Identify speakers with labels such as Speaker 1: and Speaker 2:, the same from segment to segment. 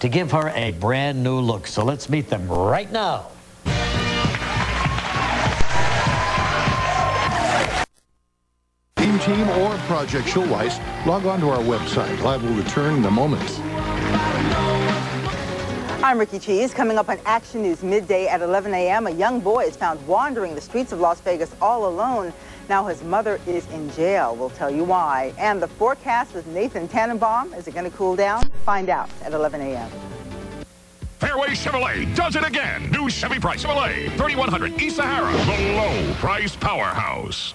Speaker 1: to give her a brand new look. So let's meet them right now.
Speaker 2: Team or Project Schulweis, log on to our website. Live will return in a moment.
Speaker 3: I'm Ricky Cheese. Coming up on Action News midday at 11 a.m., a young boy is found wandering the streets of Las Vegas all alone. Now his mother is in jail. We'll tell you why. And the forecast with Nathan Tannenbaum. Is it going to cool down? Find out at 11 a.m.
Speaker 4: Fairway Chevrolet does it again. New Chevy Price Chevrolet, 3100 East Sahara, the low price powerhouse.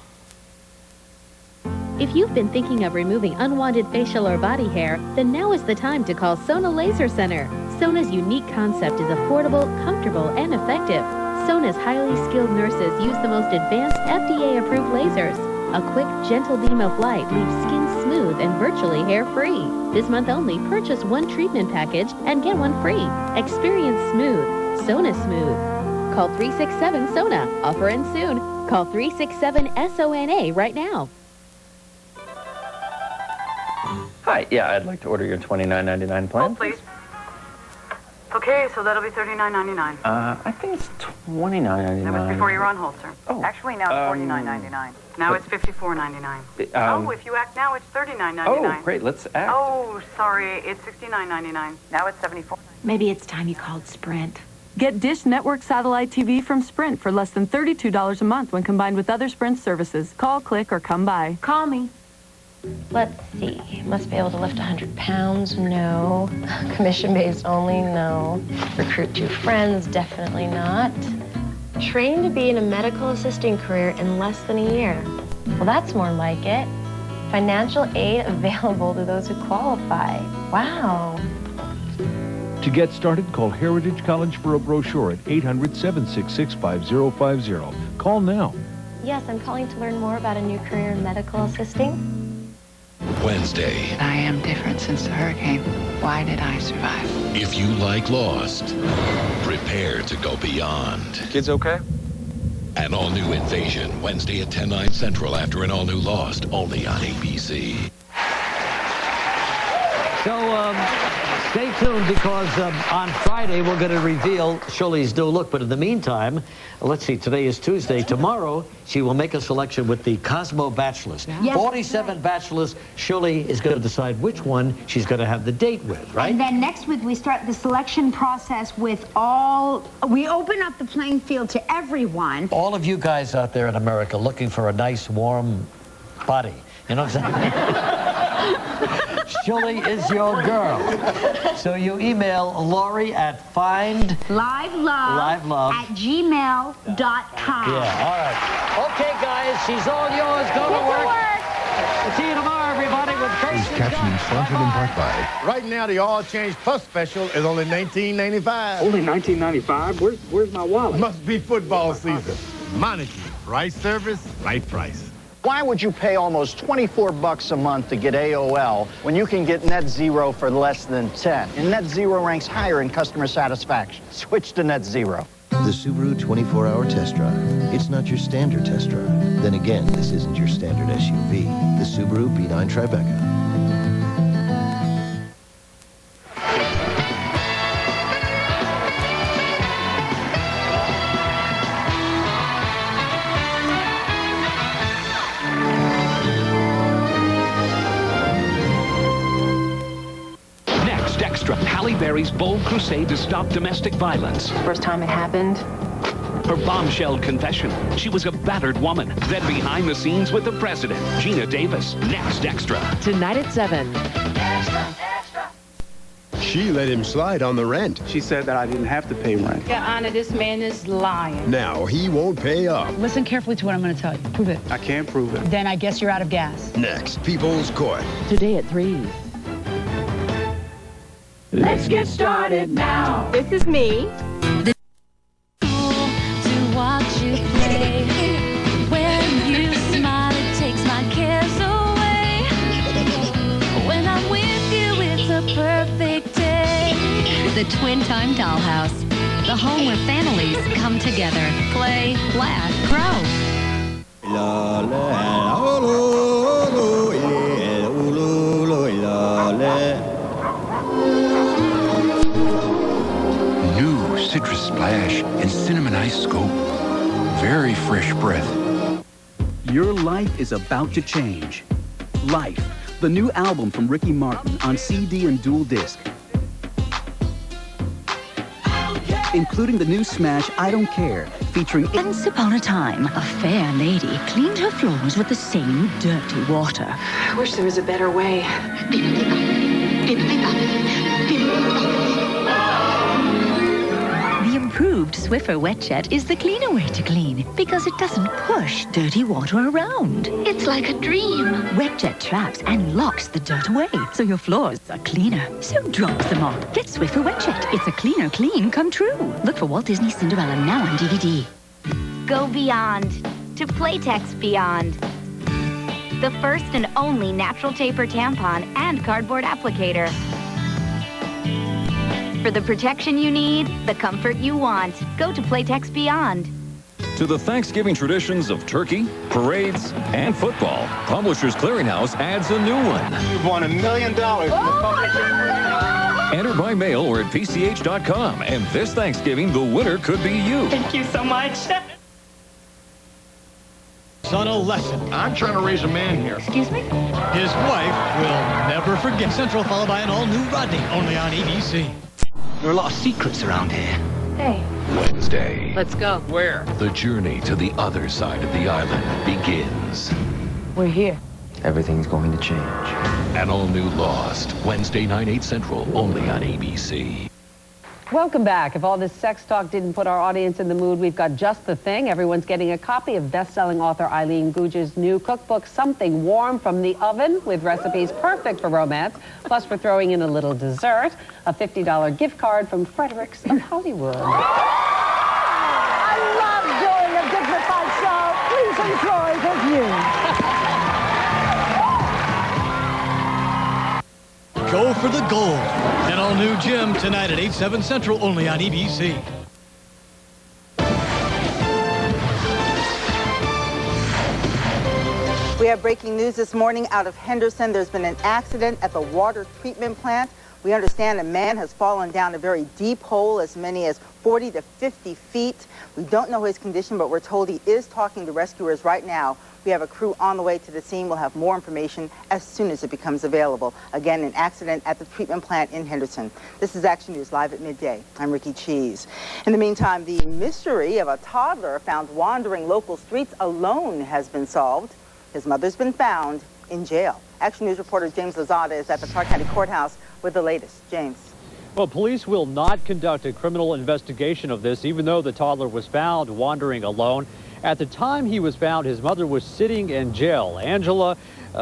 Speaker 5: If you've been thinking of removing unwanted facial or body hair, then now is the time to call Sona Laser Center. Sona's unique concept is affordable, comfortable, and effective. Sona's highly skilled nurses use the most advanced FDA-approved lasers. A quick, gentle beam of light leaves skin smooth and virtually hair-free. This month only, purchase one treatment package and get one free. Experience smooth. Sona Smooth. Call 367-SONA. Offer ends soon. Call 367-SONA right now.
Speaker 6: Hi, yeah, I'd like to order your $29.99 plan.
Speaker 7: Oh, please. Okay, so that'll be $39.99.
Speaker 6: I think it's $29.99.
Speaker 7: That was before you were on hold, sir.
Speaker 6: Oh.
Speaker 7: Actually, now it's $49.99. Now it's $54.99. Oh, if you act now, it's $39.99.
Speaker 6: Oh, great, let's act.
Speaker 7: Oh, sorry, it's $69.99. Now it's $74.
Speaker 8: Maybe it's time you called Sprint.
Speaker 9: Get Dish Network Satellite TV from Sprint for less than $32 a month when combined with other Sprint services. Call, click, or come by.
Speaker 8: Call me.
Speaker 10: Let's see. Must be able to lift 100 pounds? No. Commission-based only? No. Recruit 2 friends? Definitely not. Trained to be in a medical assisting career in less than a year? Well, that's more like it. Financial aid available to those who qualify. Wow.
Speaker 11: To get started, call Heritage College for a brochure at 800-766-5050. Call now.
Speaker 10: Yes, I'm calling to learn more about a new career in medical assisting.
Speaker 12: Wednesday.
Speaker 13: I am different since the hurricane. Why did I survive?
Speaker 12: If you like Lost, prepare to go beyond.
Speaker 14: Kids okay?
Speaker 12: An all-new Invasion, Wednesday at 10/9 Central after an all-new Lost, only on ABC.
Speaker 1: So, stay tuned because on Friday we're going to reveal Shirley's new look. But in the meantime, let's see, today is Tuesday. Tomorrow, she will make a selection with the Cosmo Bachelors.
Speaker 8: Yes,
Speaker 1: 47 bachelors. Shirley is going to decide which one she's going to have the date with, right?
Speaker 8: And then next week we start the selection process with we open up the playing field to everyone.
Speaker 1: All of you guys out there in America looking for a nice, warm body. You know what I'm saying? Shirley is your girl. So you email Lori at
Speaker 8: livelove@gmail.com.
Speaker 1: Yeah, all right. Okay, guys, she's all yours. Go to work. See you tomorrow, everybody, with Kirsten.
Speaker 2: Captioning sponsored in part by.
Speaker 15: Right now, the All Change Plus special is only $19.95.
Speaker 16: Only $19.95? Where's my wallet?
Speaker 15: Must be football season. Monarchy. Right service, right price.
Speaker 17: Why would you pay almost $24 a month to get AOL when you can get Net Zero for less than 10? And Net Zero ranks higher in customer satisfaction. Switch to Net Zero.
Speaker 18: The Subaru 24-hour test drive. It's not your standard test drive. Then again, this isn't your standard SUV. The Subaru B9 Tribeca.
Speaker 19: Halle Berry's bold crusade to stop domestic violence.
Speaker 8: First time it happened.
Speaker 19: Her bombshell confession. She was a battered woman. Then behind the scenes with the president, Gina Davis. Next Extra.
Speaker 20: Tonight at 7.
Speaker 21: She let him slide on the rent.
Speaker 16: She said that I didn't have to pay rent.
Speaker 22: Your Honor, this man is lying.
Speaker 21: Now he won't pay up.
Speaker 22: Listen carefully to what I'm going to tell you. Prove it.
Speaker 16: I can't prove it.
Speaker 22: Then I guess you're out of gas.
Speaker 21: Next, People's Court.
Speaker 20: Today at 3.
Speaker 22: Let's get started now. This is me.
Speaker 23: To watch you play. When you smile, it takes my cares away. When I'm with you, it's a perfect day.
Speaker 24: The Twin Time Dollhouse. The home where families come together, play, laugh, grow.
Speaker 25: La la la lo lo la la.
Speaker 3: citrus splash, and cinnamon ice scoop. Very fresh breath.
Speaker 4: Your life is about to change. Life, the new album from Ricky Martin on CD and dual disc. Including the new smash, I Don't Care, featuring...
Speaker 5: Once upon a time, a fair lady cleaned her floors with the same dirty water.
Speaker 13: I wish there was a better way.
Speaker 5: The improved Swiffer Wet Jet is the cleaner way to clean because it doesn't push dirty water around. It's like a dream. Wet Jet traps and locks the dirt away, so your floors are cleaner. So drop them off. Get Swiffer Wet Jet. It's a cleaner clean come true. Look for Walt Disney Cinderella now on DVD.
Speaker 6: Go beyond to Playtex Beyond. The first and only natural taper tampon and cardboard applicator. For the protection you need, the comfort you want, go to Playtex Beyond.
Speaker 14: To the Thanksgiving traditions of turkey, parades, and football, Publishers Clearinghouse adds a new one.
Speaker 15: You've won $1 million.
Speaker 14: Enter by mail or at PCH.com, and this Thanksgiving, the winner could be you.
Speaker 22: Thank you so much.
Speaker 26: On a lesson.
Speaker 2: I'm trying to raise a man here.
Speaker 5: Excuse me?
Speaker 26: His wife will never forget. Central followed by an all-new Rodney, only on ABC.
Speaker 27: There are a lot of secrets around here.
Speaker 5: Hey.
Speaker 12: Wednesday.
Speaker 5: Let's go.
Speaker 27: Where?
Speaker 12: The journey to the other side of the island begins.
Speaker 5: We're here.
Speaker 28: Everything's going to change.
Speaker 12: An all-new Lost. Wednesday night, 8 Central, only on ABC.
Speaker 29: Welcome back. If all this sex talk didn't put our audience in the mood, we've got just the thing. Everyone's getting a copy of best-selling author Eileen Guge's new cookbook, Something Warm from the Oven, with recipes perfect for romance. Plus, we're throwing in a little dessert, a $50 gift card from Fredericks of Hollywood.
Speaker 8: I love doing a dignified show. Please enjoy the view.
Speaker 26: Go for the gold. An all-new Jim tonight at 8, 7 Central, only on ABC.
Speaker 30: We have breaking news this morning out of Henderson. There's been an accident at the water treatment plant. We understand a man has fallen down a very deep hole, as many as 40 to 50 feet. We don't know his condition, but we're told he is talking to rescuers right now. We have a crew on the way to the scene. We'll have more information as soon as it becomes available. Again, an accident at the treatment plant in Henderson. This is Action News live at midday. I'm Ricky Cheese. In the meantime, the mystery of a toddler found wandering local streets alone has been solved. His mother's been found in jail. Action News reporter James Lozada is at the Clark County Courthouse with the latest. James.
Speaker 31: Well, police will not conduct a criminal investigation of this, even though the toddler was found wandering alone. At the time he was found, his mother was sitting in jail. Angela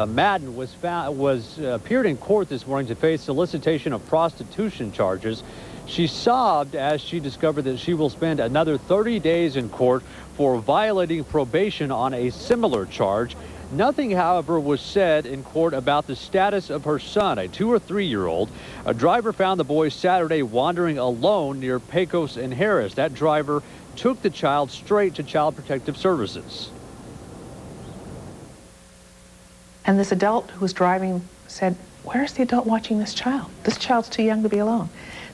Speaker 31: Madden appeared in court this morning to face solicitation of prostitution charges. She sobbed as she discovered that she will spend another 30 days in court for violating probation on a similar charge. Nothing, however, was said in court about the status of her son, a 2 or 3-year-old. A driver found the boy Saturday wandering alone near Pecos and Harris. That driver took the child straight to Child Protective Services.
Speaker 32: And this adult who was driving said, "Where's the adult watching this child? This child's too young to be alone."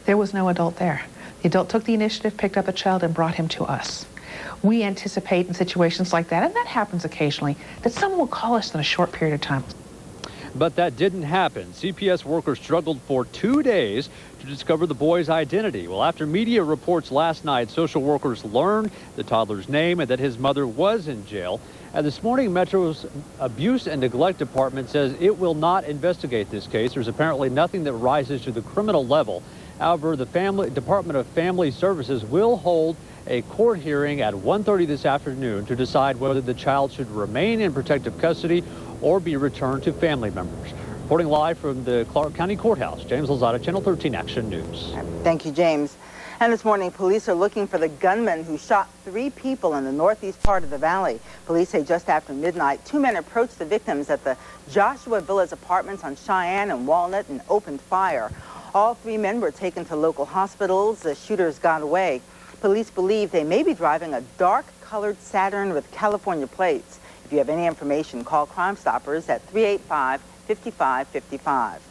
Speaker 32: There was no adult there. The adult took the initiative, picked up the child, and brought him to us. We anticipate in situations like that, and that happens occasionally, that someone will call us in a short period of time.
Speaker 31: But that didn't happen. CPS workers struggled for 2 days to discover the boy's identity. Well, after media reports last night, social workers learned the toddler's name and that his mother was in jail. And this morning, Metro's Abuse and Neglect Department says it will not investigate this case. There's apparently nothing that rises to the criminal level. However, the Department of Family Services will hold a court hearing at 1:30 this afternoon to decide whether the child should remain in protective custody or be returned to family members. Reporting live from the Clark County Courthouse, James Lozada, Channel 13 Action News.
Speaker 30: Thank you, James. And this morning, police are looking for the gunman who shot 3 people in the northeast part of the valley. Police say just after midnight, 2 men approached the victims at the Joshua Villas apartments on Cheyenne and Walnut and opened fire. All 3 men were taken to local hospitals. The shooters got away. Police believe they may be driving a dark-colored Saturn with California plates. If you have any information, call Crime Stoppers at 385-5555.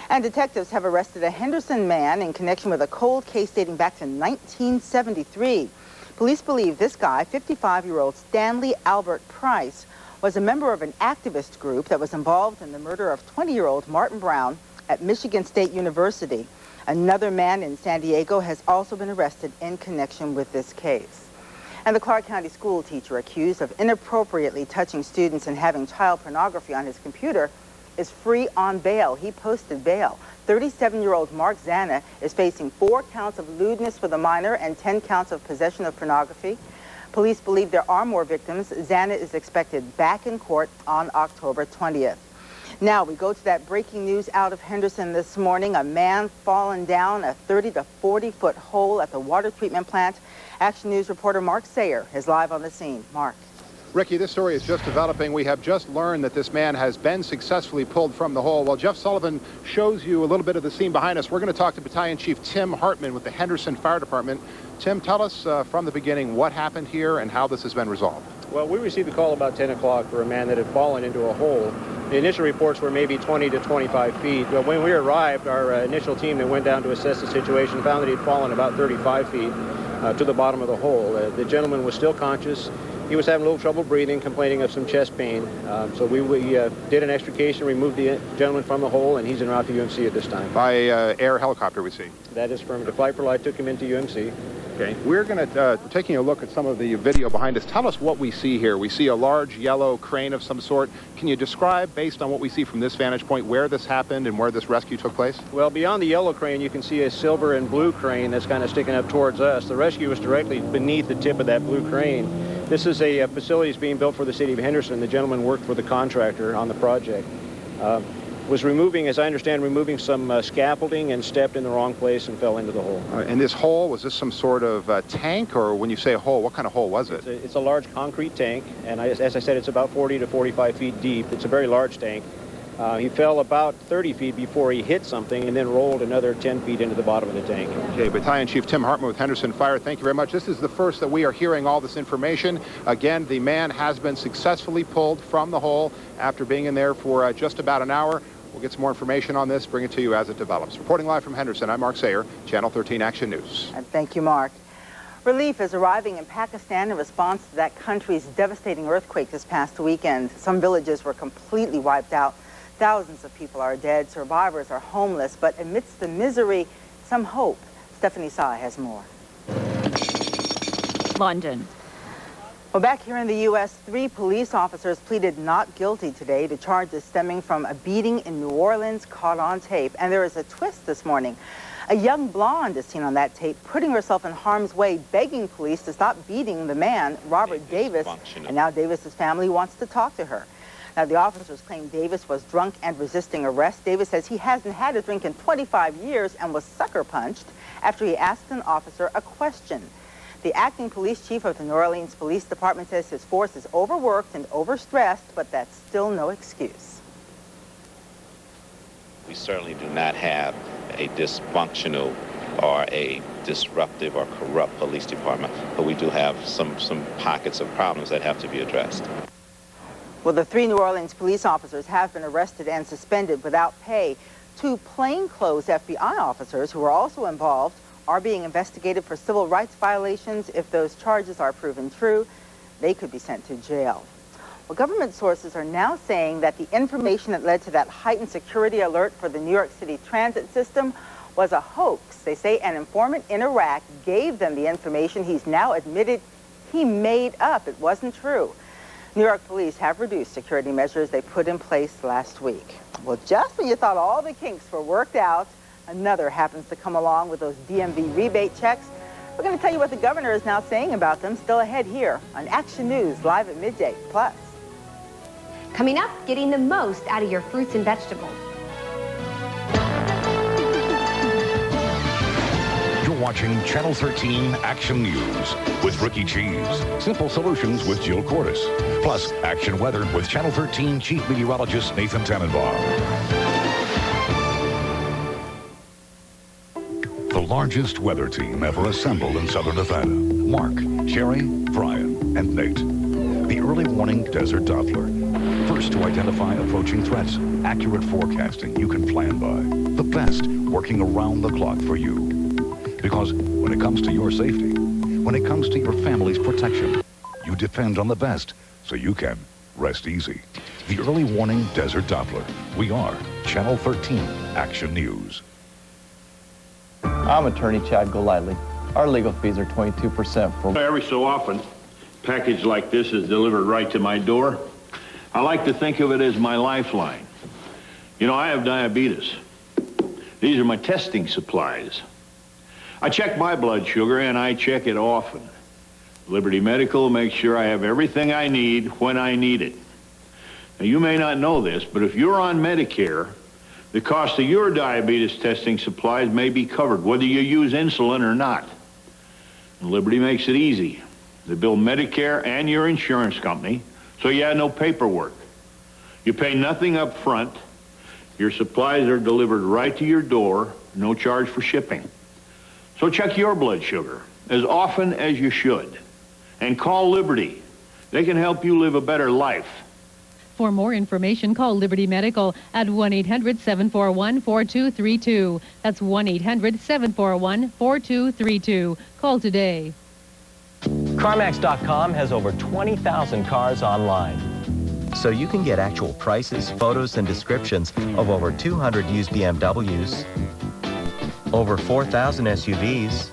Speaker 30: And detectives have arrested a Henderson man in connection with a cold case dating back to 1973. Police believe this guy, 55-year-old Stanley Albert Price, was a member of an activist group that was involved in the murder of 20-year-old Martin Brown at Michigan State University. Another man in San Diego has also been arrested in connection with this case. And the Clark County school teacher accused of inappropriately touching students and having child pornography on his computer is free on bail. He posted bail. 37-year-old Mark Zana is facing 4 counts of lewdness with a minor and 10 counts of possession of pornography. Police believe there are more victims. Zana is expected back in court on October 20th. Now we go to that breaking news out of Henderson this morning. A man fallen down a 30 to 40-foot hole at the water treatment plant. Action News reporter Mark Sayer is live on the scene. Mark.
Speaker 1: Ricky, this story is just developing. We have just learned that this man has been successfully pulled from the hole. While Jeff Sullivan shows you a little bit of the scene behind us, we're going to talk to Battalion Chief Tim Hartman with the Henderson Fire Department. Tim, tell us from the beginning what happened here and how this has been resolved.
Speaker 7: Well, we received a call about 10 o'clock for a man that had fallen into a hole. The initial reports were maybe 20 to 25 feet. But when we arrived, our initial team that went down to assess the situation found that he'd fallen about 35 feet to the bottom of the hole. The gentleman was still conscious. He was having a little trouble breathing, complaining of some chest pain. So we did an extrication, removed the gentleman from the hole, and he's en route to UMC at this time.
Speaker 1: By air helicopter, we see.
Speaker 7: That is affirmative. Flight for Life took him into UMC.
Speaker 1: Okay. We're going to taking a look at some of the video behind us. Tell us what we see here. We see a large yellow crane of some sort. Can you describe, based on what we see from this vantage point, where this happened and where this rescue took place?
Speaker 7: Well, beyond the yellow crane, you can see a silver and blue crane that's kind of sticking up towards us. The rescue was directly beneath the tip of that blue crane. This is a facility that's being built for the city of Henderson. The gentleman worked for the contractor on the project. Was removing, as I understand, some scaffolding and stepped in the wrong place and fell into the hole.
Speaker 1: And this hole, was this some sort of tank, or when you say a hole, what kind of hole was it?
Speaker 7: It's a large concrete tank, and as I said, it's about 40 to 45 feet deep. It's a very large tank. He fell about 30 feet before he hit something and then rolled another 10 feet into the bottom of the tank.
Speaker 1: Okay, Battalion Chief Tim Hartman with Henderson Fire, thank you very much. This is the first that we are hearing all this information. Again, the man has been successfully pulled from the hole after being in there for just about an hour. We'll get some more information on this, bring it to you as it develops. Reporting live from Henderson, I'm Mark Sayer, Channel 13 Action News.
Speaker 30: And thank you, Mark. Relief is arriving in Pakistan in response to that country's devastating earthquake this past weekend. Some villages were completely wiped out. Thousands of people are dead. Survivors are homeless. But amidst the misery, some hope. Stephanie Tsai has more.
Speaker 9: London.
Speaker 30: Well, back here in the U.S., 3 police officers pleaded not guilty today to charges stemming from a beating in New Orleans caught on tape. And there is a twist this morning. A young blonde is seen on that tape putting herself in harm's way, begging police to stop beating the man, Robert Davis. And now Davis's family wants to talk to her. Now, the officers claim Davis was drunk and resisting arrest. Davis says he hasn't had a drink in 25 years and was sucker punched after he asked an officer a question. The acting police chief of the New Orleans Police Department says his force is overworked and overstressed, but that's still no excuse.
Speaker 10: We certainly do not have a dysfunctional or a disruptive or corrupt police department, but we do have some pockets of problems that have to be addressed.
Speaker 30: Well, the 3 New Orleans police officers have been arrested and suspended without pay. 2 plainclothes FBI officers who were also involved are being investigated for civil rights violations. If those charges are proven true, they could be sent to jail. Well, government sources are now saying that the information that led to that heightened security alert for the New York City transit system was a hoax. They say an informant in Iraq gave them the information he's now admitted he made up. It wasn't true. New York police have reduced security measures they put in place last week. Well, just when you thought all the kinks were worked out, another happens to come along with those DMV rebate checks. We're going to tell you what the governor is now saying about them. Still ahead here on Action News, live at midday. Plus,
Speaker 11: coming up, getting the most out of your fruits and vegetables.
Speaker 16: You're watching Channel 13 Action News with Ricky Cheese. Simple Solutions with Jill Cordes. Plus, Action Weather with Channel 13 Chief Meteorologist Nathan Tannenbaum. The largest weather team ever assembled in Southern Nevada. Mark, Sherry, Brian, and Nate. The early warning desert Doppler. First to identify approaching threats, accurate forecasting you can plan by. The best working around the clock for you. Because when it comes to your safety, when it comes to your family's protection, you depend on the best so you can rest easy. The Early Warning Desert Doppler. We are Channel 13 Action News.
Speaker 3: I'm attorney Chad Golightly. Our legal fees are 22% for...
Speaker 4: Every so often, a package like this is delivered right to my door. I like to think of it as my lifeline. You know, I have diabetes. These are my testing supplies. I check my blood sugar, and I check it often. Liberty Medical makes sure I have everything I need when I need it. Now, you may not know this, but if you're on Medicare, the cost of your diabetes testing supplies may be covered, whether you use insulin or not. And Liberty makes it easy. They bill Medicare and your insurance company, so you have no paperwork. You pay nothing up front. Your supplies are delivered right to your door, no charge for shipping. So check your blood sugar as often as you should. And call Liberty. They can help you live a better life.
Speaker 9: For more information, call Liberty Medical at 1-800-741-4232. That's 1-800-741-4232. Call today.
Speaker 13: CarMax.com has over 20,000 cars online.
Speaker 28: So you can get actual prices, photos, and descriptions of over 200 used BMWs, over 4,000 SUVs,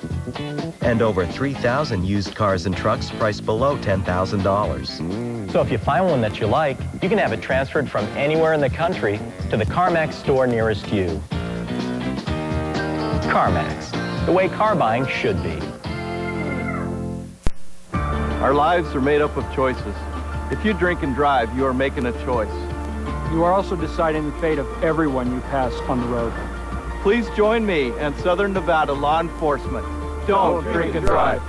Speaker 28: and over 3,000 used cars and trucks priced below $10,000.
Speaker 13: So if you find one that you like, you can have it transferred from anywhere in the country to the CarMax store nearest you. CarMax, the way car buying should be.
Speaker 3: Our lives are made up of choices. If you drink and drive, you are making a choice.
Speaker 17: You are also deciding the fate of everyone you pass on the road.
Speaker 3: Please join me and Southern Nevada law enforcement. Don't drink and drive.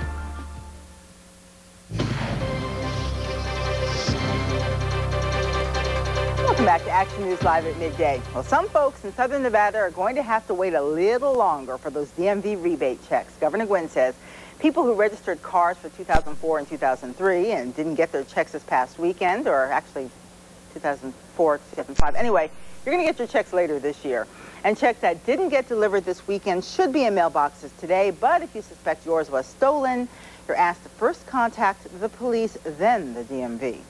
Speaker 30: Welcome back to Action News Live at midday. Well, some folks in Southern Nevada are going to have to wait a little longer for those DMV rebate checks. Governor Gwynn says people who registered cars for 2004 and 2003 and didn't get their checks this past weekend, or actually 2004, 2005. Anyway, you're going to get your checks later this year. And checks that didn't get delivered this weekend should be in mailboxes today, but if you suspect yours was stolen, you're asked to first contact the police, then the DMV.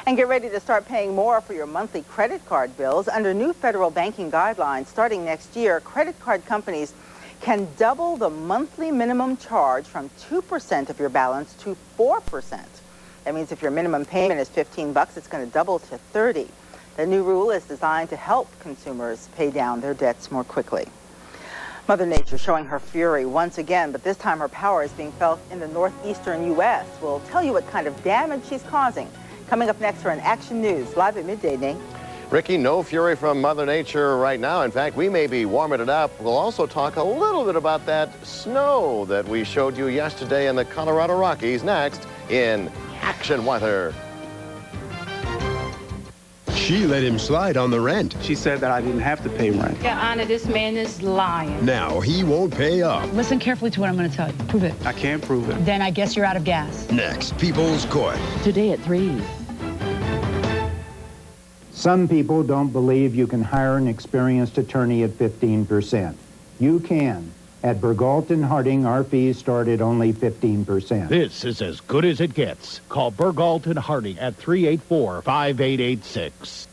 Speaker 30: And get ready to start paying more for your monthly credit card bills. Under new federal banking guidelines, starting next year, credit card companies can double the monthly minimum charge from 2% of your balance to 4%. That means if your minimum payment is $15, it's going to double to $30. The new rule is designed to help consumers pay down their debts more quickly. Mother Nature showing her fury once again, but this time her power is being felt in the northeastern U.S. We'll tell you what kind of damage she's causing. Coming up next for an Action News, live at midday, Nate.
Speaker 18: Ricky, no fury from Mother Nature right now. In fact, we may be warming it up. We'll also talk a little bit about that snow that we showed you yesterday in the Colorado Rockies next in Action Weather.
Speaker 19: She let him slide on the rent.
Speaker 20: She said that I didn't have to pay rent.
Speaker 21: Your Honor, this man is lying.
Speaker 19: Now he won't pay up.
Speaker 21: Listen carefully to what I'm going to tell you. Prove it.
Speaker 20: I can't prove it.
Speaker 21: Then I guess you're out of gas.
Speaker 19: Next, People's Court.
Speaker 21: Today at 3.
Speaker 23: Some people don't believe you can hire an experienced attorney at 15%. You can. At Bergalt & Harding, our fees start at only 15%.
Speaker 2: This is as good as it gets. Call Bergalt & Harding at 384-5886.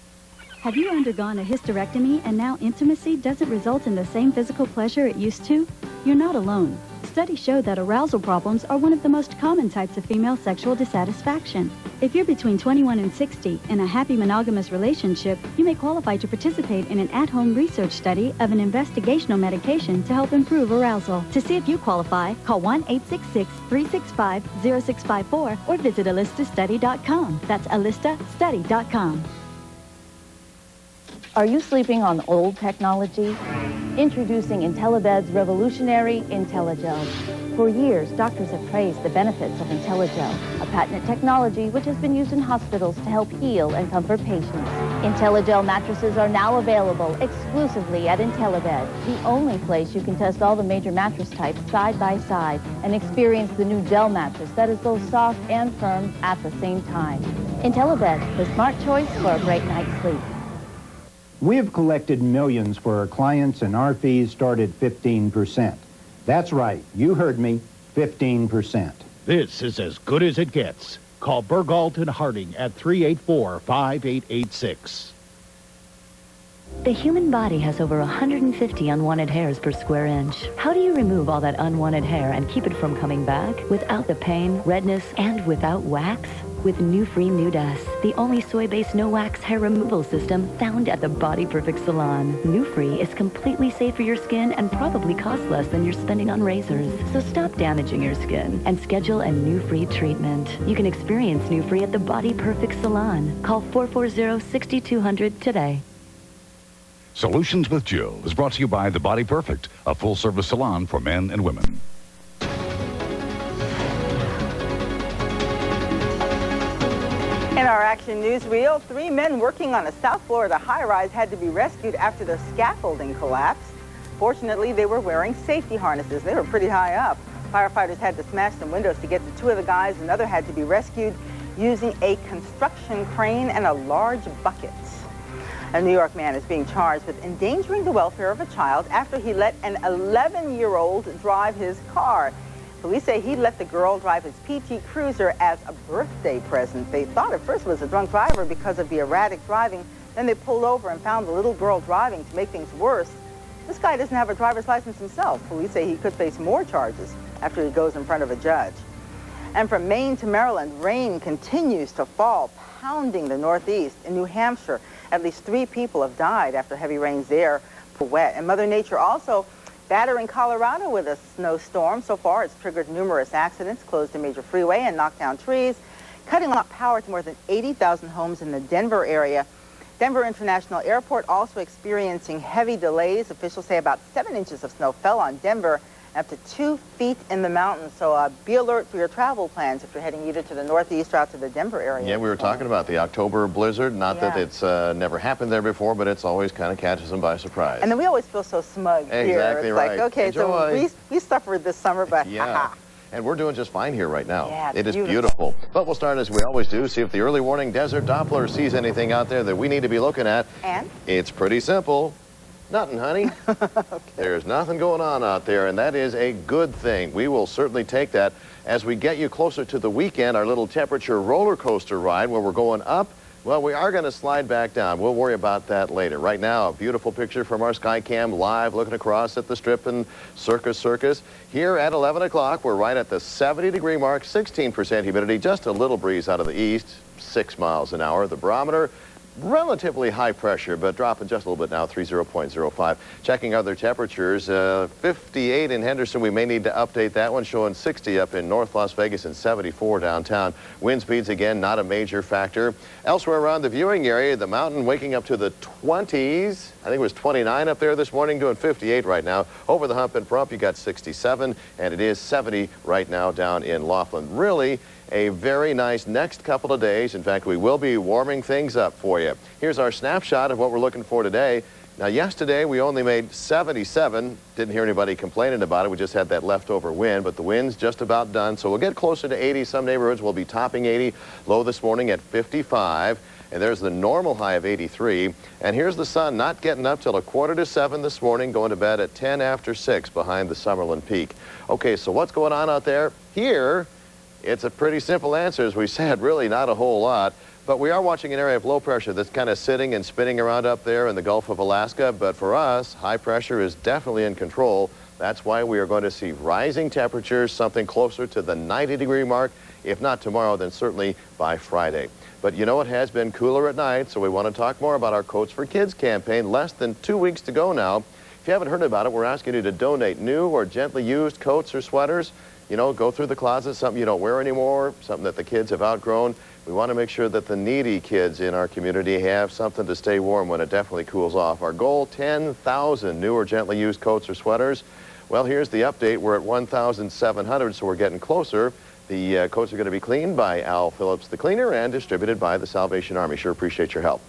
Speaker 24: Have you undergone a hysterectomy and now intimacy doesn't result in the same physical pleasure it used to? You're not alone. Studies show that arousal problems are one of the most common types of female sexual dissatisfaction. If you're between 21 and 60 in a happy monogamous relationship, you may qualify to participate in an at-home research study of an investigational medication to help improve arousal. To see if you qualify, call 1-866-365-0654 or visit alistastudy.com. That's alistastudy.com.
Speaker 25: Are you sleeping on old technology? Introducing IntelliBed's revolutionary IntelliGel. For years, doctors have praised the benefits of IntelliGel, a patented technology which has been used in hospitals to help heal and comfort patients. IntelliGel mattresses are now available exclusively at IntelliBed, the only place you can test all the major mattress types side by side and experience the new gel mattress that is both soft and firm at the same time. IntelliBed, the smart choice for a great night's sleep.
Speaker 23: We have collected millions for our clients, and our fees start at 15%. That's right. You heard me. 15%.
Speaker 2: This is as good as it gets. Call Bergalt and Harding at 384-5886.
Speaker 21: The human body has over 150 unwanted hairs per square inch. How do you remove all that unwanted hair and keep it from coming back without the pain, redness, and without wax? With New-Free Nudas, the only soy-based no-wax hair removal system found at the Body Perfect Salon. New-Free is completely safe for your skin and probably costs less than you're spending on razors. So stop damaging your skin and schedule a New-Free treatment. You can experience New-Free at the Body Perfect Salon. Call 440-6200 today.
Speaker 16: Solutions with Jill is brought to you by The Body Perfect, a full-service salon for men and women.
Speaker 30: In our Action News reel, 3 men working on a South Florida high-rise had to be rescued after their scaffolding collapsed. Fortunately, they were wearing safety harnesses. They were pretty high up. Firefighters had to smash some windows to get to 2 of the guys. Another had to be rescued using a construction crane and a large bucket. A New York man is being charged with endangering the welfare of a child after he let an 11-year-old drive his car. Police say he let the girl drive his PT Cruiser as a birthday present. They thought at first it was a drunk driver because of the erratic driving. Then they pulled over and found the little girl driving. To make things worse, this guy doesn't have a driver's license himself. Police say he could face more charges after he goes in front of a judge. And from Maine to Maryland, rain continues to fall, pounding the Northeast. In New Hampshire, at least 3 people have died after heavy rains there for wet. And Mother Nature also battering Colorado with a snowstorm. So far, it's triggered numerous accidents, closed a major freeway, and knocked down trees, cutting off power to more than 80,000 homes in the Denver area. Denver International Airport also experiencing heavy delays. Officials say about 7 inches of snow fell on Denver, up to 2 feet in the mountains. So be alert for your travel plans if you're heading either to the Northeast or out to the Denver area.
Speaker 18: Yeah, we were talking about the October blizzard. Not that it's never happened there before, but it's always kind of catches them by surprise.
Speaker 30: And then we always feel so smug here.
Speaker 18: Exactly
Speaker 30: it's
Speaker 18: right.
Speaker 30: Like, okay,
Speaker 18: Enjoy.
Speaker 30: so we suffered this summer, but
Speaker 18: yeah. And we're doing just fine here right now.
Speaker 30: Yeah,
Speaker 18: it is beautiful. But we'll start as we always do, see if the early warning desert Doppler sees anything out there that we need to be looking at.
Speaker 30: And?
Speaker 18: It's pretty simple. Nothing, honey. Okay. There's nothing going on out there, and that is a good thing. We will certainly take that as we get you closer to the weekend, our little temperature roller coaster ride where we're going up. Well, we are going to slide back down. We'll worry about that later. Right now, a beautiful picture from our Skycam live looking across at the Strip and Circus. Here at 11 o'clock, we're right at the 70-degree mark, 16% humidity, just a little breeze out of the east, 6 miles an hour. The barometer, relatively high pressure, but dropping just a little bit now, 30.05. Checking other temperatures, 58 in Henderson. We may need to update that one, showing 60 up in North Las Vegas and 74 downtown. Wind speeds, again, not a major factor. Elsewhere around the viewing area, the mountain waking up to the 20s. I think it was 29 up there this morning, doing 58 right now. Over the hump in Pahrump, you got 67, and it is 70 right now down in Laughlin. Really a very nice next couple of days. In fact, we will be warming things up for you. Here's our snapshot of what we're looking for today. Now, yesterday we only made 77. Didn't hear anybody complaining about it. We just had that leftover wind, but the wind's just about done. So we'll get closer to 80. Some neighborhoods will be topping 80. Low this morning at 55. And there's the normal high of 83. And here's the sun not getting up till 6:45 this morning, going to bed at 10 after 6 behind the Summerlin Peak. Okay, so what's going on out there? Here, it's a pretty simple answer, as we said, really not a whole lot. But we are watching an area of low pressure that's kind of sitting and spinning around up there in the Gulf of Alaska. But for us, high pressure is definitely in control. That's why we are going to see rising temperatures, something closer to the 90-degree mark. If not tomorrow, then certainly by Friday. But you know, it has been cooler at night, so we want to talk more about our Coats for Kids campaign. Less than 2 weeks to go now. If you haven't heard about it, we're asking you to donate new or gently used coats or sweaters. You know, go through the closet, something you don't wear anymore, something that the kids have outgrown. We want to make sure that the needy kids in our community have something to stay warm when it definitely cools off. Our goal, 10,000 new or gently used coats or sweaters. Well, here's the update. We're at 1,700, so we're getting closer. The coats are going to be cleaned by Al Phillips, the cleaner, and distributed by the Salvation Army. Sure appreciate your help.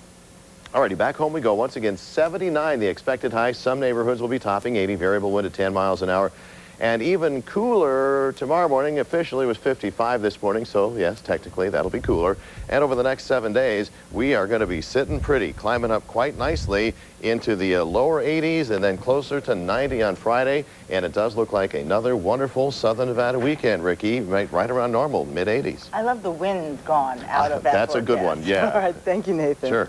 Speaker 18: Alrighty, back home we go. Once again, 79 the expected high. Some neighborhoods will be topping 80, variable wind at 10 miles an hour. and even cooler tomorrow morning. Officially it was 55 this morning, so yes, technically that'll be cooler. And over the next 7 days, we are going to be sitting pretty, climbing up quite nicely into the lower 80s and then closer to 90 on Friday. And it does look like another wonderful Southern Nevada weekend, Ricky, right around normal, mid-80s.
Speaker 30: I love the wind gone out of that
Speaker 18: That's a good one, yeah.
Speaker 30: All right, thank you, Nathan.
Speaker 18: Sure.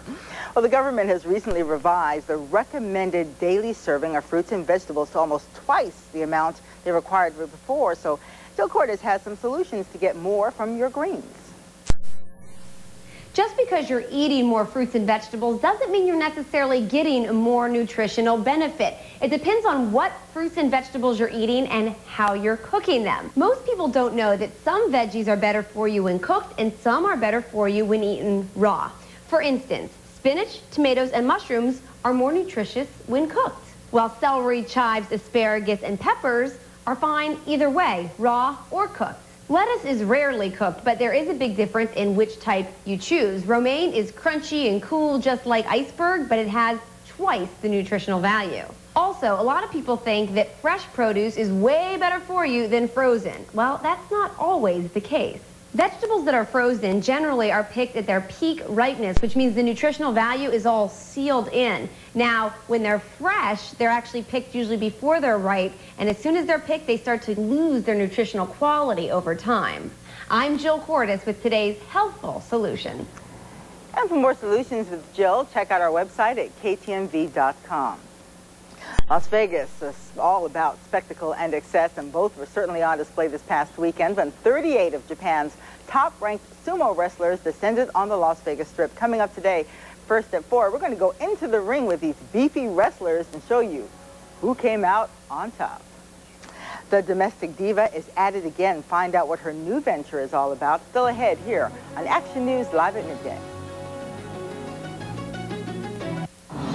Speaker 30: Well, the government has recently revised the recommended daily serving of fruits and vegetables to almost twice the amount they required before. So Jill Cordes has some solutions to get more from your greens.
Speaker 11: Just because you're eating more fruits and vegetables doesn't mean you're necessarily getting more nutritional benefit. It depends on what fruits and vegetables you're eating and how you're cooking them. Most people don't know that some veggies are better for you when cooked and some are better for you when eaten raw. For instance, spinach, tomatoes, and mushrooms are more nutritious when cooked, while celery, chives, asparagus, and peppers are fine either way, raw or cooked. Lettuce is rarely cooked, but there is a big difference in which type you choose. Romaine is crunchy and cool just like iceberg, but it has twice the nutritional value. Also, a lot of people think that fresh produce is way better for you than frozen. Well, that's not always the case. Vegetables that are frozen generally are picked at their peak ripeness, which means the nutritional value is all sealed in. Now, when they're fresh, they're actually picked usually before they're ripe, and as soon as they're picked, they start to lose their nutritional quality over time. I'm Jill Cordes with today's Healthful Solution.
Speaker 30: And for more solutions with Jill, check out our website at ktmv.com. Las Vegas is all about spectacle and excess, and both were certainly on display this past weekend when 38 of Japan's top-ranked sumo wrestlers descended on the Las Vegas Strip. Coming up today, first at 4, we're going to go into the ring with these beefy wrestlers and show you who came out on top. The domestic diva is at it again. Find out what her new venture is all about. Still ahead here on Action News Live at Midday.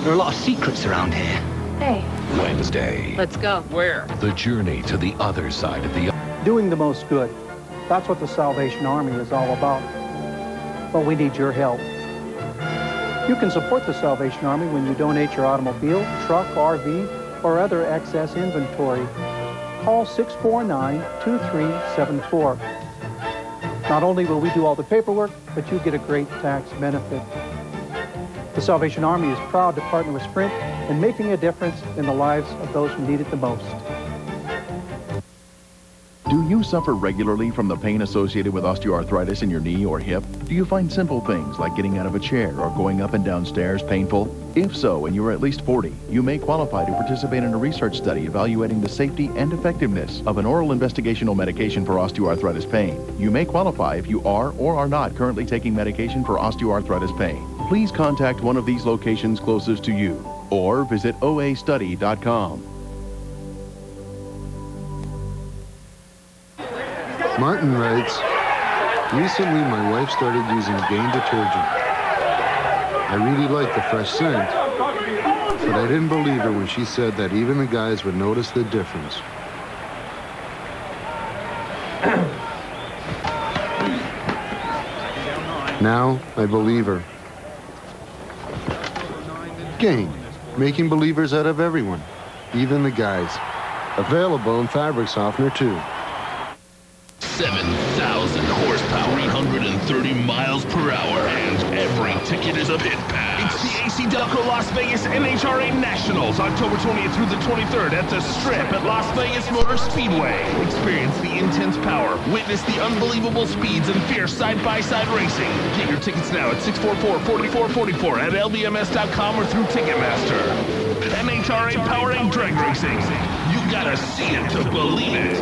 Speaker 5: There are a lot of secrets around here.
Speaker 24: Hey.
Speaker 19: Wednesday.
Speaker 24: Let's go.
Speaker 5: Where?
Speaker 19: The journey to the other side of the...
Speaker 17: Doing the most good. That's what the Salvation Army is all about. But we need your help. You can support the Salvation Army when you donate your automobile, truck, RV, or other excess inventory. Call 649-2374. Not only will we do all the paperwork, but you get a great tax benefit. The Salvation Army is proud to partner with Sprint in making a difference in the lives of those who need it the most.
Speaker 6: Do you suffer regularly from the pain associated with osteoarthritis in your knee or hip? Do you find simple things like getting out of a chair or going up and down stairs painful? If so, and you are at least 40, you may qualify to participate in a research study evaluating the safety and effectiveness of an oral investigational medication for osteoarthritis pain. You may qualify if you are or are not currently taking medication for osteoarthritis pain. Please contact one of these locations closest to you or visit oastudy.com.
Speaker 8: Martin writes, recently my wife started using Gain detergent. I really like the fresh scent, but I didn't believe her when she said that even the guys would notice the difference. Now I believe her. Gain, making believers out of everyone, even the guys. Available in fabric softener too.
Speaker 12: 7,000 horsepower, 330 miles per hour, and every ticket is a pit pass. It's the AC Delco Las Vegas NHRA Nationals, October 20th through the 23rd at the Strip at Las Vegas Motor Speedway. Experience the intense power, witness the unbelievable speeds, and fierce side-by-side racing. Get your tickets now at 644-4444 at lbms.com or through Ticketmaster. NHRA powering drag racing. You gotta see it to believe it.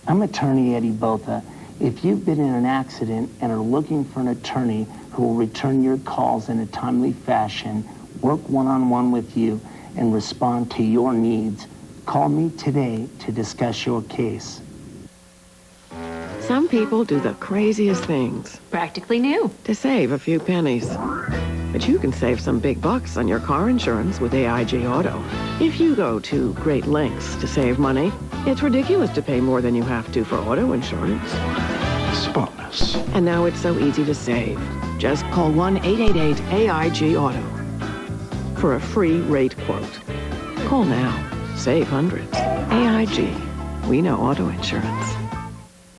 Speaker 14: I'm attorney Eddie Botha. If you've been in an accident and are looking for an attorney who will return your calls in a timely fashion, work one-on-one with you, and respond to your needs, call me today to discuss your case.
Speaker 15: Some people do the craziest things.
Speaker 22: Practically new.
Speaker 15: To save a few pennies. But you can save some big bucks on your car insurance with AIG Auto. If you go to great lengths to save money, it's ridiculous to pay more than you have to for auto insurance.
Speaker 2: Spotless.
Speaker 15: And now it's so easy to save. Just call 1-888-AIG-AUTO for a free rate quote. Call now. save hundreds. AIG. We know auto insurance.